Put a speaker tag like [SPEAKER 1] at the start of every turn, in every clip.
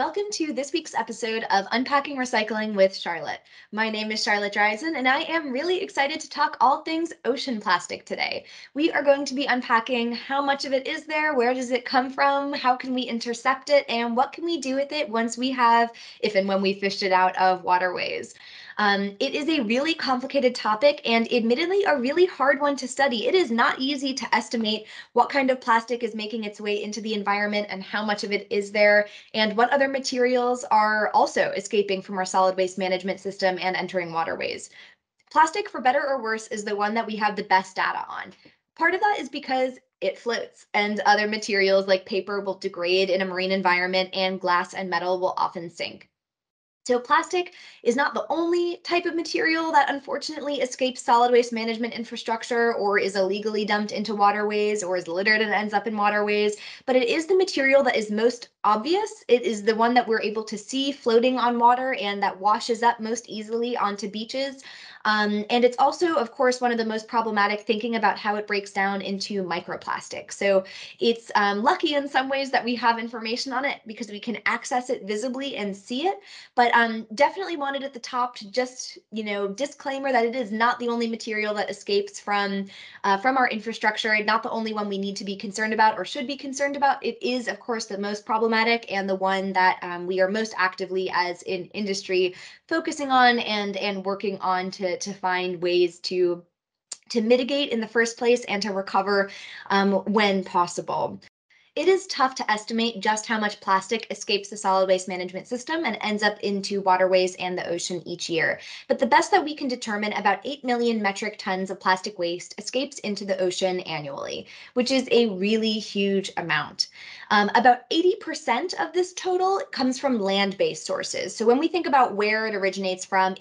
[SPEAKER 1] Welcome to this week's episode of Unpacking Recycling with Charlotte. My name is Charlotte Dreisen, and I am really excited to talk all things ocean plastic today. We are going to be unpacking how much of it is there, where does it come from, how can we intercept it, and what can we do with it once we have, if and when we fished it out of waterways. It is a really complicated topic and admittedly a really hard one to study. It is not easy to estimate what kind of plastic is making its way into the environment and how much of it is there and what other materials are also escaping from our solid waste management system and entering waterways. Plastic, for better or worse, is the one that we have the best data on. Part of that is because it floats, and other materials like paper will degrade in a marine environment, and glass and metal will often sink. So plastic is not the only type of material that unfortunately escapes solid waste management infrastructure or is illegally dumped into waterways or is littered and ends up in waterways, but it is the material that is most obvious. It is the one that we're able to see floating on water and that washes up most easily onto beaches. And it's also, of course, one of the most problematic thinking about how it breaks down into microplastic. So it's lucky in some ways that we have information on it because we can access it visibly and see it, but definitely wanted at the top to just, disclaimer that it is not the only material that escapes from our infrastructure, not the only one we need to be concerned about or should be concerned about. It is, of course, the most problematic and the one that we are most actively as an industry focusing on and working on to find ways to mitigate in the first place and to recover when possible. It is tough to estimate just how much plastic escapes the solid waste management system and ends up into waterways and the ocean each year. But the best that we can determine, about 8 million metric tons of plastic waste escapes into the ocean annually, which is a really huge amount. About 80% of this total comes from land-based sources. So when we think about where it originates from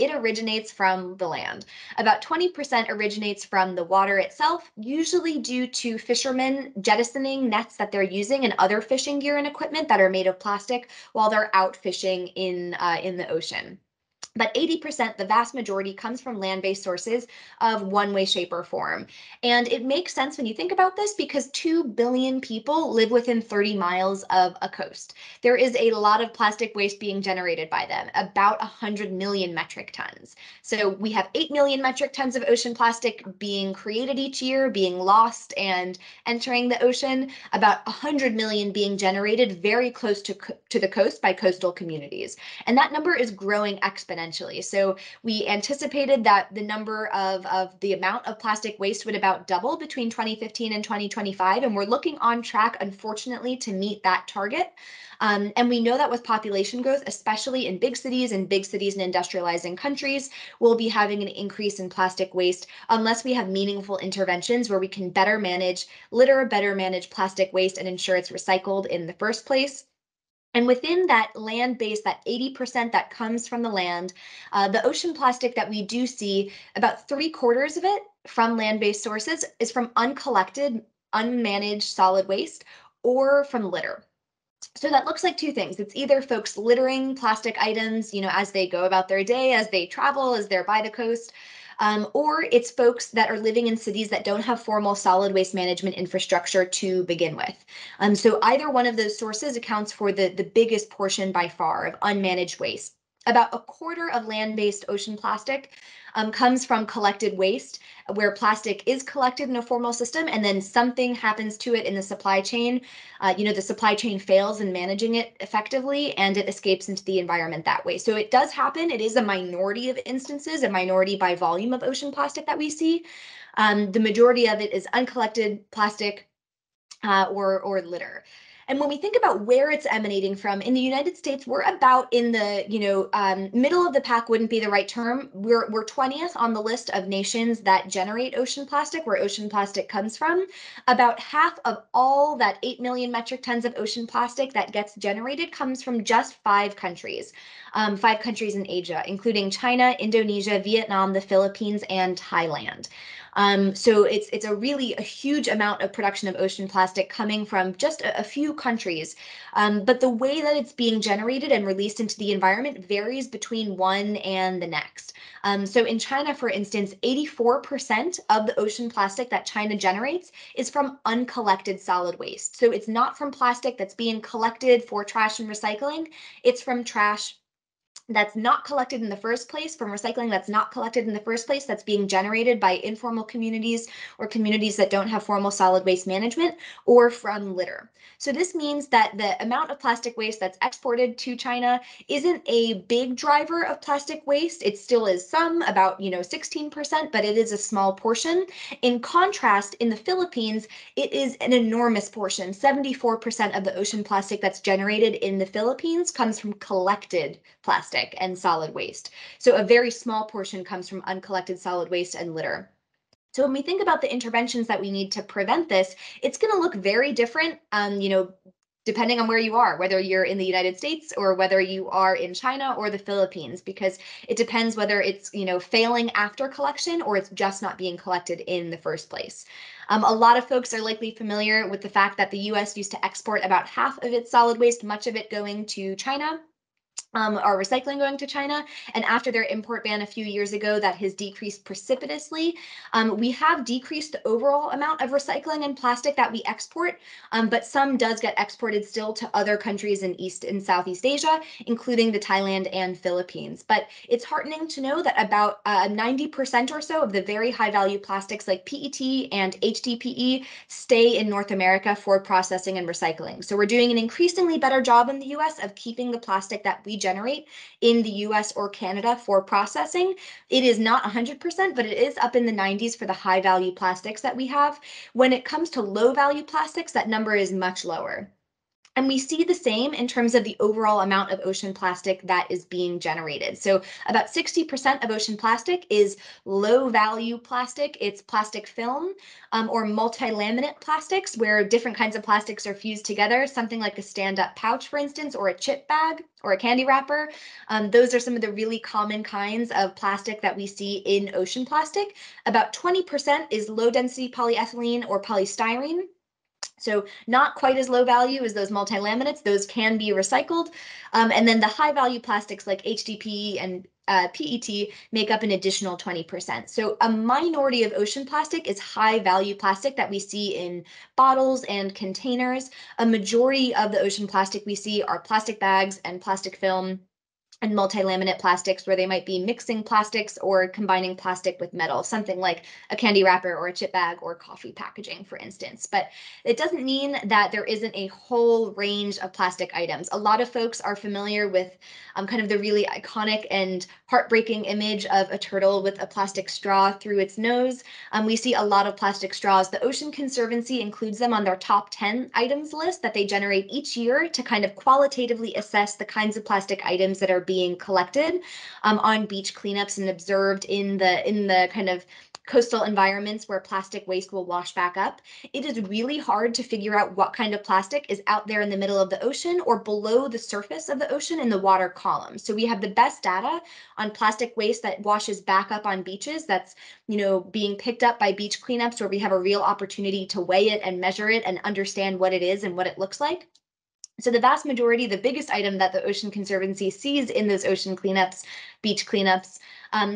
[SPEAKER 1] the land. About 20% originates from the water itself, usually due to fishermen jettisoning nets that they're using and other fishing gear and equipment that are made of plastic while they're out fishing in the ocean. But 80%, the vast majority, comes from land-based sources of one way, shape, or form. And it makes sense when you think about this because 2 billion people live within 30 miles of a coast. There is a lot of plastic waste being generated by them, about 100 million metric tons. So we have 8 million metric tons of ocean plastic being created each year, being lost and entering the ocean, about 100 million being generated very close to the coast by coastal communities. And that number is growing exponentially. So we anticipated that the number of the amount of plastic waste would about double between 2015 and 2025. And we're looking on track, unfortunately, to meet that target. And we know that with population growth, especially in big cities and industrializing countries, we'll be having an increase in plastic waste unless we have meaningful interventions where we can better manage litter, better manage plastic waste, and ensure it's recycled in the first place. And within that land base, that 80% that comes from the land, the ocean plastic that we do see, about 3/4 of it from land-based sources is from uncollected, unmanaged solid waste or from litter. So that looks like two things. It's either folks littering plastic items, as they go about their day, as they travel, as they're by the coast, or it's folks that are living in cities that don't have formal solid waste management infrastructure to begin with. So either one of those sources accounts for the biggest portion by far of unmanaged waste. About 1/4 of land-based ocean plastic comes from collected waste, where plastic is collected in a formal system and then something happens to it in the supply chain. The supply chain fails in managing it effectively and it escapes into the environment that way. So it does happen. It is a minority of instances, a minority by volume of ocean plastic that we see. The majority of it is uncollected plastic or litter. And when we think about where it's emanating from, in the United States, we're about in the middle of the pack wouldn't be the right term. We're 20th on the list of nations that generate ocean plastic, where ocean plastic comes from. About half of all that 8 million metric tons of ocean plastic that gets generated comes from just 5 countries in Asia, including China, Indonesia, Vietnam, the Philippines, and Thailand. So it's a huge amount of production of ocean plastic coming from just a few countries. But the way that it's being generated and released into the environment varies between one and the next. So in China, for instance, 84% of the ocean plastic that China generates is from uncollected solid waste. So it's not from plastic that's being collected for trash and recycling. It's from trash that's not collected in the first place, from recycling that's not collected in the first place, that's being generated by informal communities or communities that don't have formal solid waste management, or from litter. So this means that the amount of plastic waste that's exported to China isn't a big driver of plastic waste. It still is some, about 16%, but it is a small portion. In contrast, in the Philippines, it is an enormous portion. 74% of the ocean plastic that's generated in the Philippines comes from collected plastic and solid waste. So a very small portion comes from uncollected solid waste and litter. So when we think about the interventions that we need to prevent this, it's going to look very different, depending on where you are, whether you're in the United States or whether you are in China or the Philippines, because it depends whether it's, failing after collection or it's just not being collected in the first place. A lot of folks are likely familiar with the fact that the US used to export about half of its solid waste, much of it going to China. Our recycling going to China. And after their import ban a few years ago, that has decreased precipitously. We have decreased the overall amount of recycling and plastic that we export, but some does get exported still to other countries in East and Southeast Asia, including the Thailand and Philippines. But it's heartening to know that about 90% or so of the very high value plastics like PET and HDPE stay in North America for processing and recycling. So we're doing an increasingly better job in the US of keeping the plastic that we generate in the US or Canada for processing. It is not 100%, but it is up in the 90s for the high value plastics that we have. When it comes to low value plastics, that number is much lower. And we see the same in terms of the overall amount of ocean plastic that is being generated. So about 60% of ocean plastic is low value plastic. It's plastic film or multi-laminate plastics, where different kinds of plastics are fused together, something like a stand-up pouch, for instance, or a chip bag or a candy wrapper. Those are some of the really common kinds of plastic that we see in ocean plastic. About 20% is low density polyethylene or polystyrene. So not quite as low value as those multi-laminates. Those can be recycled. And then the high value plastics like HDPE and PET make up an additional 20%. So a minority of ocean plastic is high value plastic that we see in bottles and containers. A majority of the ocean plastic we see are plastic bags and plastic film and multi-laminate plastics, where they might be mixing plastics or combining plastic with metal, something like a candy wrapper or a chip bag or coffee packaging, for instance. But it doesn't mean that there isn't a whole range of plastic items. A lot of folks are familiar with kind of the really iconic and heartbreaking image of a turtle with a plastic straw through its nose. We see a lot of plastic straws. The Ocean Conservancy includes them on their top 10 items list that they generate each year to kind of qualitatively assess the kinds of plastic items that are being collected on beach cleanups and observed in the kind of coastal environments where plastic waste will wash back up. It is really hard to figure out what kind of plastic is out there in the middle of the ocean or below the surface of the ocean in the water column. So we have the best data on plastic waste that washes back up on beaches, that's being picked up by beach cleanups, where we have a real opportunity to weigh it and measure it and understand what it is and what it looks like. So the vast majority, the biggest item that the Ocean Conservancy sees in those ocean cleanups, beach cleanups,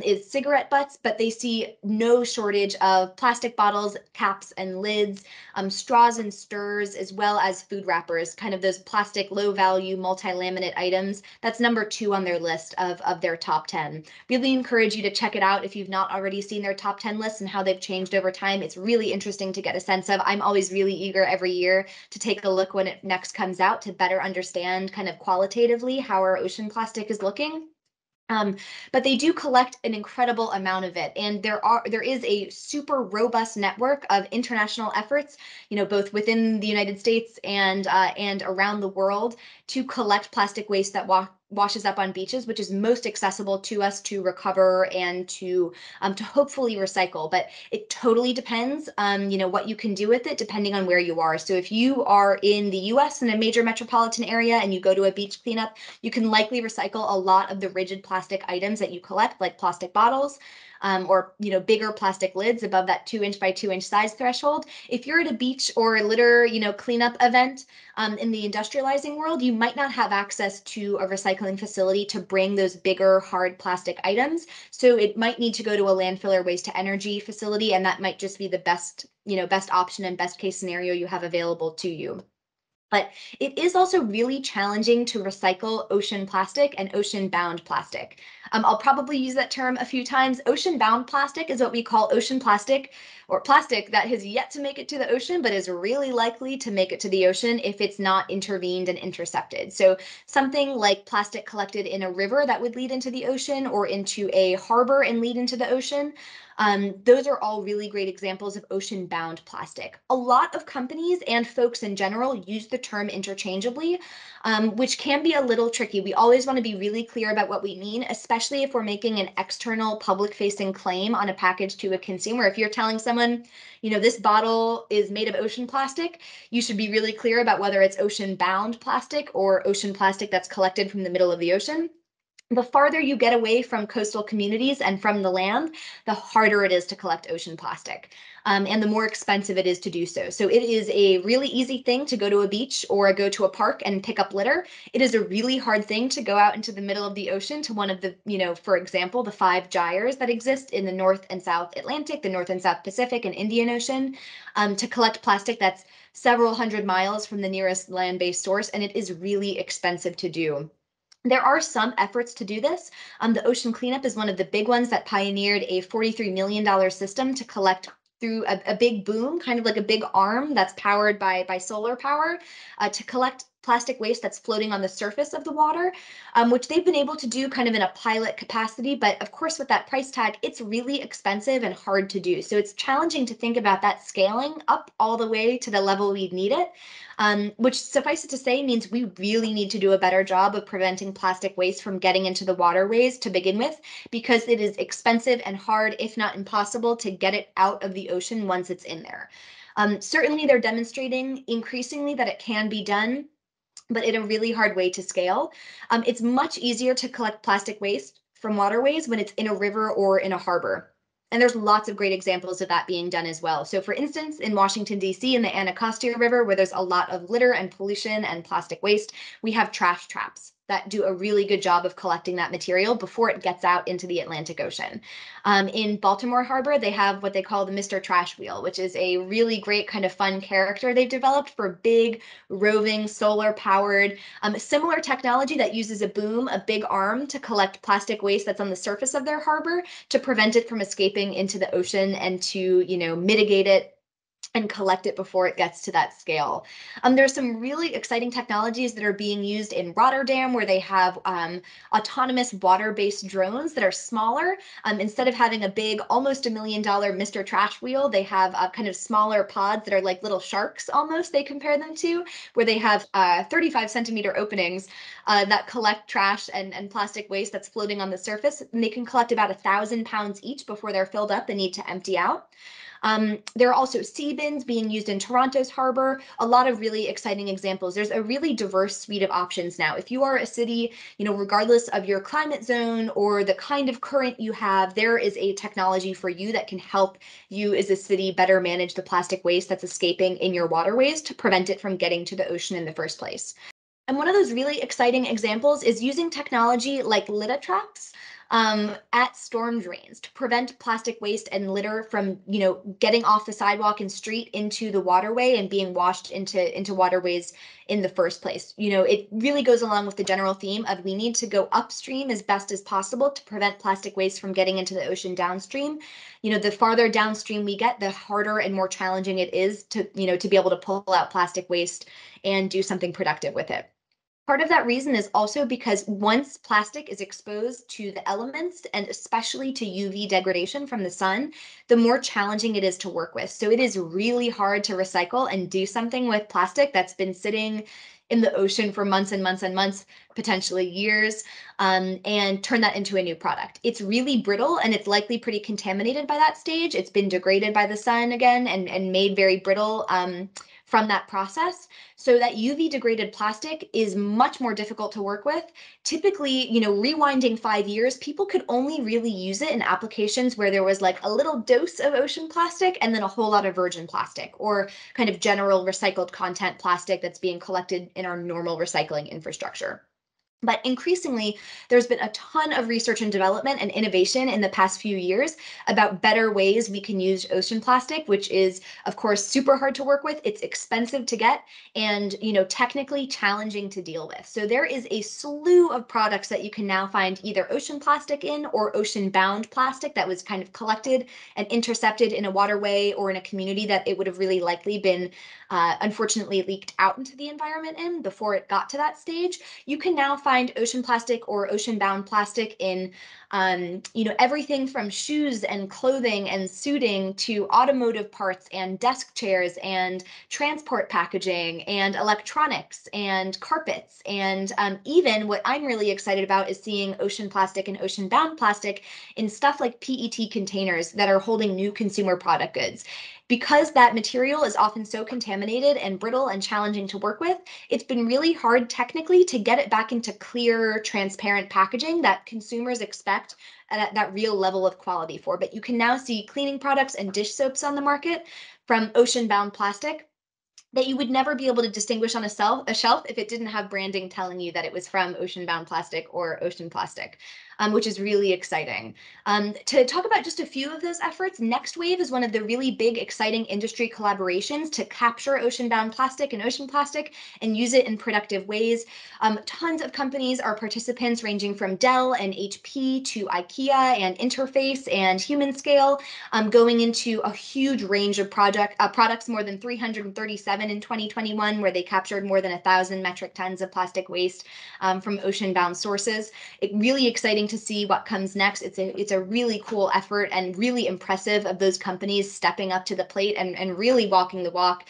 [SPEAKER 1] is cigarette butts, but they see no shortage of plastic bottles, caps and lids, straws and stirs, as well as food wrappers, kind of those plastic low value multi-laminate items. That's number 2 on their list of their top 10. Really encourage you to check it out if you've not already seen their top 10 lists and how they've changed over time. It's really interesting to get a sense of. I'm always really eager every year to take a look when it next comes out to better understand kind of qualitatively how our ocean plastic is looking. But they do collect an incredible amount of it, and there is a super robust network of international efforts, both within the United States and around the world, to collect plastic waste that washes up on beaches, which is most accessible to us to recover and to hopefully recycle. But it totally depends on what you can do with it, depending on where you are. So if you are in the U.S. in a major metropolitan area and you go to a beach cleanup, you can likely recycle a lot of the rigid plastic items that you collect, like plastic bottles. or bigger plastic lids above that 2-inch by 2-inch size threshold. If you're at a beach or a litter cleanup event in the industrializing world, you might not have access to a recycling facility to bring those bigger hard plastic items. So it might need to go to a landfill or waste to energy facility, and that might just be the best option and best case scenario you have available to you. But it is also really challenging to recycle ocean plastic and ocean bound plastic. I'll probably use that term a few times. Ocean bound plastic is what we call ocean plastic, or plastic that has yet to make it to the ocean, but is really likely to make it to the ocean if it's not intervened and intercepted. So something like plastic collected in a river that would lead into the ocean or into a harbor and lead into the ocean. Those are all really great examples of ocean-bound plastic. A lot of companies and folks in general use the term interchangeably, which can be a little tricky. We always want to be really clear about what we mean, especially if we're making an external public-facing claim on a package to a consumer. If you're telling someone, this bottle is made of ocean plastic, you should be really clear about whether it's ocean-bound plastic or ocean plastic that's collected from the middle of the ocean. The farther you get away from coastal communities and from the land, the harder it is to collect ocean plastic, and the more expensive it is to do so. So it is a really easy thing to go to a beach or go to a park and pick up litter. It is a really hard thing to go out into the middle of the ocean to one of the, for example, the 5 gyres that exist in the North and South Atlantic, the North and South Pacific and Indian Ocean, to collect plastic that's several hundred miles from the nearest land-based source, and it is really expensive to do. There are some efforts to do this. The ocean cleanup is one of the big ones that pioneered a $43 million system to collect through a big boom, kind of like a big arm that's powered by solar power, to collect plastic waste that's floating on the surface of the water, which they've been able to do kind of in a pilot capacity. But of course, with that price tag, it's really expensive and hard to do. So it's challenging to think about that scaling up all the way to the level we'd need it. Which, suffice it to say, means we really need to do a better job of preventing plastic waste from getting into the waterways to begin with, because it is expensive and hard, if not impossible, to get it out of the ocean once it's in there. Certainly, they're demonstrating increasingly that it can be done, but in a really hard way to scale. It's much easier to collect plastic waste from waterways when it's in a river or in a harbor. And there's lots of great examples of that being done as well. So for instance, in Washington, D.C., in the Anacostia River, where there's a lot of litter and pollution and plastic waste, we have trash traps that do a really good job of collecting that material before it gets out into the Atlantic Ocean. In Baltimore Harbor, they have what they call the Mr. Trash Wheel, which is a really great kind of fun character they've developed for big, roving, solar-powered, similar technology that uses a boom, a big arm, to collect plastic waste that's on the surface of their harbor to prevent it from escaping into the ocean and to, mitigate it and collect it before it gets to that scale. There's some really exciting technologies that are being used in Rotterdam, where they have autonomous water-based drones that are smaller. Instead of having a big, almost $1 million Mr. Trash Wheel, they have kind of smaller pods that are like little sharks almost, they compare them to, where they have 35 centimeter openings that collect trash and plastic waste that's floating on the surface. And they can collect about 1,000 pounds each before they're filled up and need to empty out. There are also sea bins being used in Toronto's harbor. A lot of really exciting examples. There's a really diverse suite of options now. If you are a city, regardless of your climate zone or the kind of current you have, there is a technology for you that can help you as a city better manage the plastic waste that's escaping in your waterways to prevent it from getting to the ocean in the first place. And one of those really exciting examples is using technology like litter traps at storm drains to prevent plastic waste and litter from, getting off the sidewalk and street into the waterway and being washed into waterways in the first place. It really goes along with the general theme of we need to go upstream as best as possible to prevent plastic waste from getting into the ocean downstream. The farther downstream we get, the harder and more challenging it is to, to be able to pull out plastic waste and do something productive with it. Part of that reason is also because once plastic is exposed to the elements and especially to UV degradation from the sun, the more challenging it is to work with. So it is really hard to recycle and do something with plastic that's been sitting in the ocean for months and months and months, potentially years, and turn that into a new product. It's really brittle and it's likely pretty contaminated by that stage. It's been degraded by the sun again and made very brittle from that process. So that UV degraded plastic is much more difficult to work with. Typically, rewinding 5 years, people could only really use it in applications where there was like a little dose of ocean plastic and then a whole lot of virgin plastic, or kind of general recycled content plastic that's being collected in our normal recycling infrastructure. But increasingly, there's been a ton of research and development and innovation in the past few years about better ways we can use ocean plastic, which is, of course, super hard to work with. It's expensive to get and, technically challenging to deal with. So there is a slew of products that you can now find either ocean plastic in or ocean-bound plastic that was kind of collected and intercepted in a waterway or in a community that it would have really likely been, unfortunately, leaked out into the environment in before it got to that stage. You can now find ocean plastic or ocean-bound plastic in, everything from shoes and clothing and suiting to automotive parts and desk chairs and transport packaging and electronics and carpets. And even what I'm really excited about is seeing ocean plastic and ocean-bound plastic in stuff like PET containers that are holding new consumer product goods. Because that material is often so contaminated and brittle and challenging to work with, it's been really hard technically to get it back into clear, transparent packaging that consumers expect at that real level of quality for. But you can now see cleaning products and dish soaps on the market from ocean-bound plastic that you would never be able to distinguish on a shelf if it didn't have branding telling you that it was from ocean-bound plastic or ocean plastic, which is really exciting. To talk about just a few of those efforts, Next Wave is one of the really big, exciting industry collaborations to capture ocean-bound plastic and ocean plastic and use it in productive ways. Tons of companies are participants, ranging from Dell and HP to IKEA and Interface and Human Scale, going into a huge range of products, more than 337 in 2021, where they captured more than 1,000 metric tons of plastic waste from ocean-bound sources. It's really exciting to see what comes next. It's a really cool effort and really impressive of those companies stepping up to the plate and really walking the walk.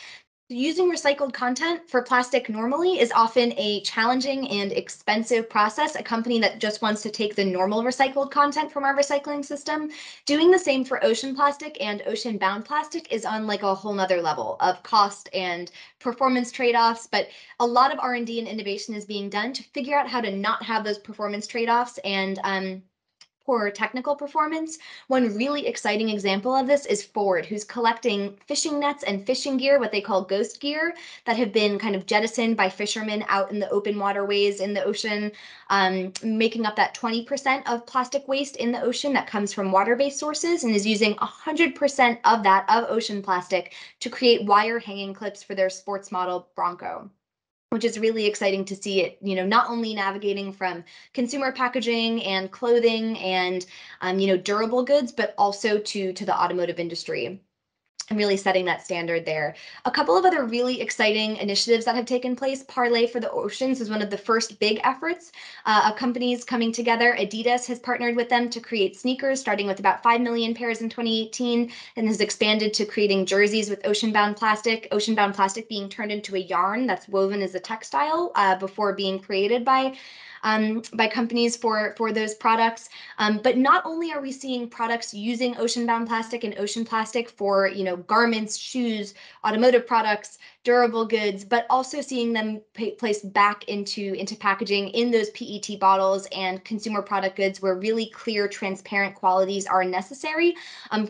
[SPEAKER 1] Using recycled content for plastic normally is often a challenging and expensive process. A company that just wants to take the normal recycled content from our recycling system, doing the same for ocean plastic and ocean-bound plastic is on like a whole nother level of cost and performance trade-offs. But a lot of R&D and innovation is being done to figure out how to not have those performance trade-offs and poor technical performance. One really exciting example of this is Ford, who's collecting fishing nets and fishing gear, what they call ghost gear, that have been kind of jettisoned by fishermen out in the open waterways in the ocean, making up that 20% of plastic waste in the ocean that comes from water-based sources, and is using 100% of that, of ocean plastic, to create wire hanging clips for their sports model Bronco, which is really exciting to see it, not only navigating from consumer packaging and clothing and, durable goods, but also to the automotive industry, and really setting that standard there. A couple of other really exciting initiatives that have taken place. Parlay for the Oceans is one of the first big efforts of companies coming together. Adidas has partnered with them to create sneakers, starting with about 5 million pairs in 2018, and has expanded to creating jerseys with ocean-bound plastic being turned into a yarn that's woven as a textile before being created by companies for those products. But not only are we seeing products using ocean-bound plastic and ocean plastic for, garments, shoes, automotive products, durable goods, but also seeing them placed back into packaging in those PET bottles and consumer product goods where really clear, transparent qualities are necessary.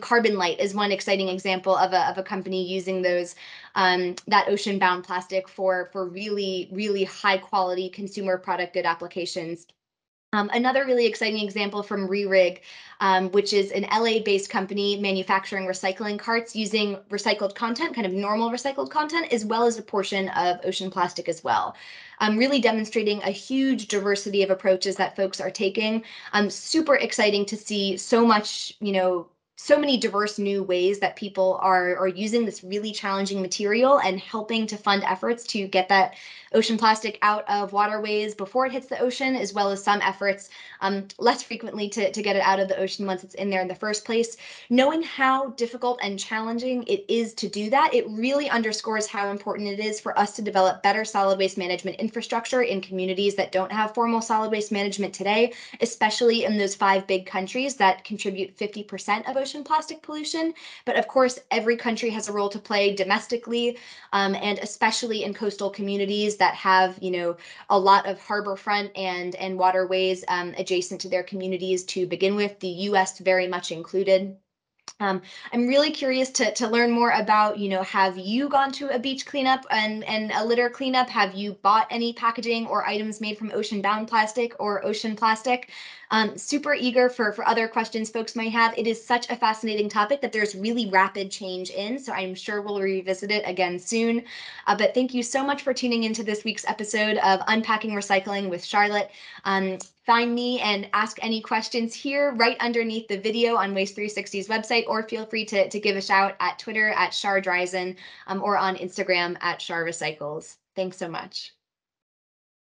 [SPEAKER 1] Carbon Light is one exciting example of a company using those that ocean-bound plastic for really, really high quality consumer product good applications. Another really exciting example from Re-Rig, which is an LA-based company manufacturing recycling carts using recycled content, kind of normal recycled content, as well as a portion of ocean plastic as well. Really demonstrating a huge diversity of approaches that folks are taking. Super exciting to see so much, so many diverse new ways that people are using this really challenging material and helping to fund efforts to get that ocean plastic out of waterways before it hits the ocean, as well as some efforts less frequently to get it out of the ocean once it's in there in the first place. Knowing how difficult and challenging it is to do that, it really underscores how important it is for us to develop better solid waste management infrastructure in communities that don't have formal solid waste management today, especially in those 5 big countries that contribute 50% of ocean plastic pollution. But of course, every country has a role to play domestically, and especially in coastal communities that have, a lot of harbor front and waterways adjacent to their communities to begin with, the U.S. very much included. Um, I'm really curious to learn more about, have you gone to a beach cleanup and a litter cleanup? Have you bought any packaging or items made from ocean bound plastic or ocean plastic? Super eager for other questions folks might have. It is such a fascinating topic that there's really rapid change in, so I'm sure we'll revisit it again soon. But thank you so much for tuning into this week's episode of Unpacking Recycling with Charlotte. Find me and ask any questions here right underneath the video on Waste 360's website, or feel free to give a shout at Twitter at Char Dreisen, or on Instagram at Char Recycles. Thanks so much.